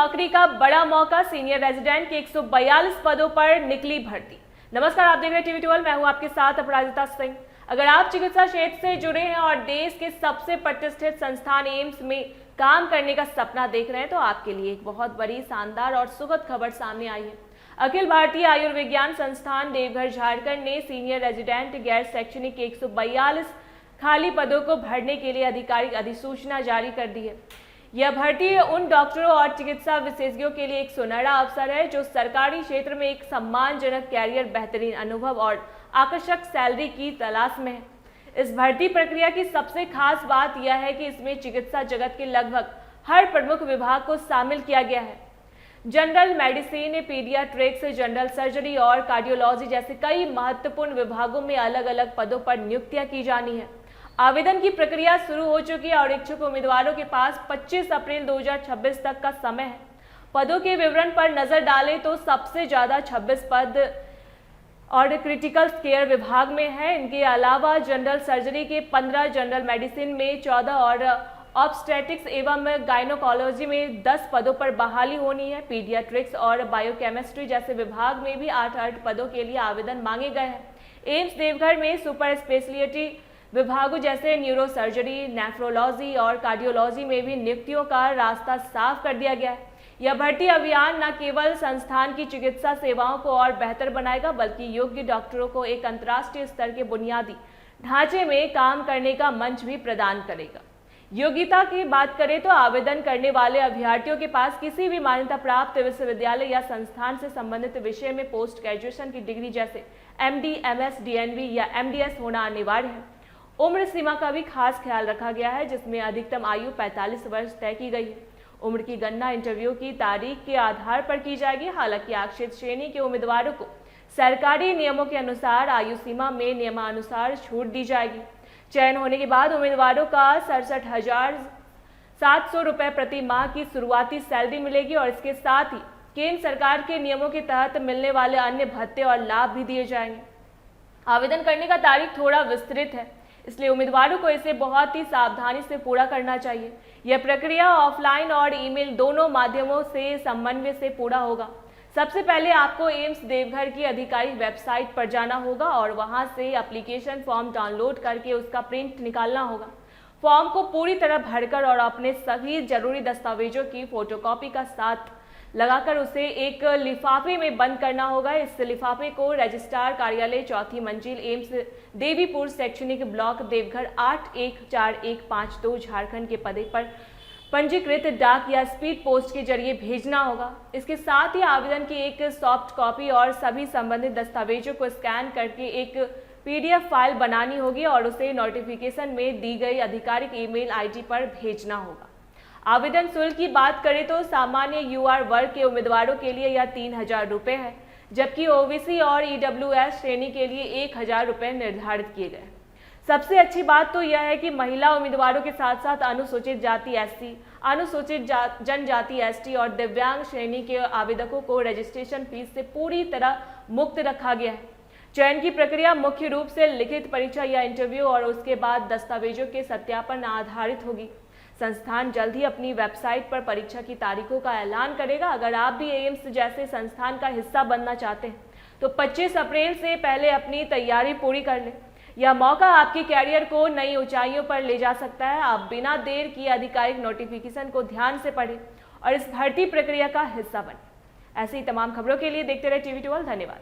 नौकरी का बड़ा मौका, सीनियर रेजिडेंट के 142 पदों पर निकली भर्ती। नमस्कार, आप देख रहे हैं टीवी 12, मैं हूं आपके साथ अपराजिता सिंह। अगर आप चिकित्सा क्षेत्र से जुड़े हैं और देश के सबसे प्रतिष्ठित संस्थान एम्स में काम करने का सपना देख रहे हैं तो आपके लिए एक बहुत बड़ी, शानदार और सुखद खबर सामने आई है। अखिल भारतीय आयुर्विज्ञान संस्थान देवघर झारखंड ने सीनियर रेजिडेंट गैर शैक्षणिक के 142 खाली पदों को भरने के लिए आधिकारिक अधिसूचना जारी कर दी है। यह भर्ती उन डॉक्टरों और चिकित्सा विशेषज्ञों के लिए एक सुनहरा अवसर है जो सरकारी क्षेत्र में एक सम्मानजनक कैरियर, बेहतरीन अनुभव और आकर्षक सैलरी की तलाश में है। इस भर्ती प्रक्रिया की सबसे खास बात यह है कि इसमें चिकित्सा जगत के लगभग हर प्रमुख विभाग को शामिल किया गया है। General medicine, paediatrics, general surgery और कार्डियोलॉजी जैसे कई महत्वपूर्ण विभागों में अलग अलग पदों पर नियुक्तियां की जानी है। आवेदन की प्रक्रिया शुरू हो चुकी है और इच्छुक उम्मीदवारों के पास 25 अप्रैल 2026 तक का समय है। पदों के विवरण पर नजर डालें तो सबसे ज्यादा 26 पद और क्रिटिकल केयर विभाग में है। इनके अलावा जनरल सर्जरी के 15, जनरल मेडिसिन में 14 और ऑब्स्टेट्रिक्स एवं गायनोकोलॉजी में 10 पदों पर बहाली होनी है। पीडियाट्रिक्स और बायोकेमिस्ट्री जैसे विभाग में भी 8 पदों के लिए आवेदन मांगे गए हैं। एम्स देवघर में सुपर स्पेशलिटी विभागों जैसे न्यूरो सर्जरी, नेफ्रोलॉजी और कार्डियोलॉजी में भी नियुक्तियों का रास्ता साफ कर दिया गया है। यह भर्ती अभियान न केवल संस्थान की चिकित्सा सेवाओं को और बेहतर बनाएगा बल्कि योग्य डॉक्टरों को एक अंतर्राष्ट्रीय स्तर के बुनियादी ढांचे में काम करने का मंच भी प्रदान करेगा। योग्यता की बात करें तो आवेदन करने वाले अभ्यर्थियों के पास किसी भी मान्यता प्राप्त विश्वविद्यालय या संस्थान से संबंधित विषय में पोस्ट ग्रेजुएशन की डिग्री जैसे MD, MS, DNV या MDS होना अनिवार्य है। उम्र सीमा का भी खास ख्याल रखा गया है जिसमें अधिकतम आयु 45 वर्ष तय की गई है। उम्र की गणना इंटरव्यू की तारीख के आधार पर की जाएगी। हालांकि आरक्षित श्रेणी के उम्मीदवारों को सरकारी नियमों के अनुसार आयु सीमा में नियमानुसार छूट दी जाएगी। चयन होने के बाद उम्मीदवारों का 67,700 रुपये प्रति माह की शुरुआती सैलरी मिलेगी और इसके साथ ही केंद्र सरकार के नियमों के तहत मिलने वाले अन्य भत्ते और लाभ भी दिए जाएंगे। आवेदन करने का तारीख थोड़ा विस्तृत है, इसलिए उम्मीदवारों को इसे बहुत ही सावधानी से पूरा करना चाहिए। यह प्रक्रिया ऑफलाइन और ईमेल दोनों माध्यमों से समन्वय से पूरा होगा। सबसे पहले आपको एम्स देवघर की आधिकारिक वेबसाइट पर जाना होगा और वहां से एप्लीकेशन फॉर्म डाउनलोड करके उसका प्रिंट निकालना होगा। फॉर्म को पूरी तरह भरकर और अपने सभी जरूरी दस्तावेजों की फोटोकॉपी का साथ लगाकर उसे एक लिफाफे में बंद करना होगा। इस लिफाफे को रजिस्ट्रार कार्यालय, 4ठी मंजिल, एम्स देवीपुर, शैक्षणिक ब्लॉक, देवघर 814152 झारखंड के पते पर पंजीकृत डाक या स्पीड पोस्ट के जरिए भेजना होगा। इसके साथ ही आवेदन की एक सॉफ्ट कॉपी और सभी संबंधित दस्तावेजों को स्कैन करके एक PDF फाइल बनानी होगी और उसे नोटिफिकेशन में दी गई आधिकारिक ईमेल ID पर भेजना होगा। आवेदन शुल्क की बात करें तो सामान्य UR वर्ग के उम्मीदवारों के लिए यह 3000 रुपये है, जबकि OBC और EWS श्रेणी के लिए 1000 रुपये निर्धारित किए गए। सबसे अच्छी बात तो यह है कि महिला उम्मीदवारों के साथ साथ अनुसूचित जाति SC, अनुसूचित जनजाति ST और दिव्यांग श्रेणी के आवेदकों को रजिस्ट्रेशन फीस से पूरी तरह मुक्त रखा गया है। चयन की प्रक्रिया मुख्य रूप से लिखित परीक्षा या इंटरव्यू और उसके बाद दस्तावेजों के सत्यापन आधारित होगी। संस्थान जल्द ही अपनी वेबसाइट पर परीक्षा की तारीखों का ऐलान करेगा। अगर आप भी एम्स जैसे संस्थान का हिस्सा बनना चाहते हैं तो 25 अप्रैल से पहले अपनी तैयारी पूरी कर लें। यह मौका आपके कैरियर को नई ऊंचाइयों पर ले जा सकता है। आप बिना देर किए आधिकारिक नोटिफिकेशन को ध्यान से पढ़ें और इस भर्ती प्रक्रिया का हिस्सा बनें। ऐसी ही तमाम खबरों के लिए देखते रहे टीवी 12। धन्यवाद।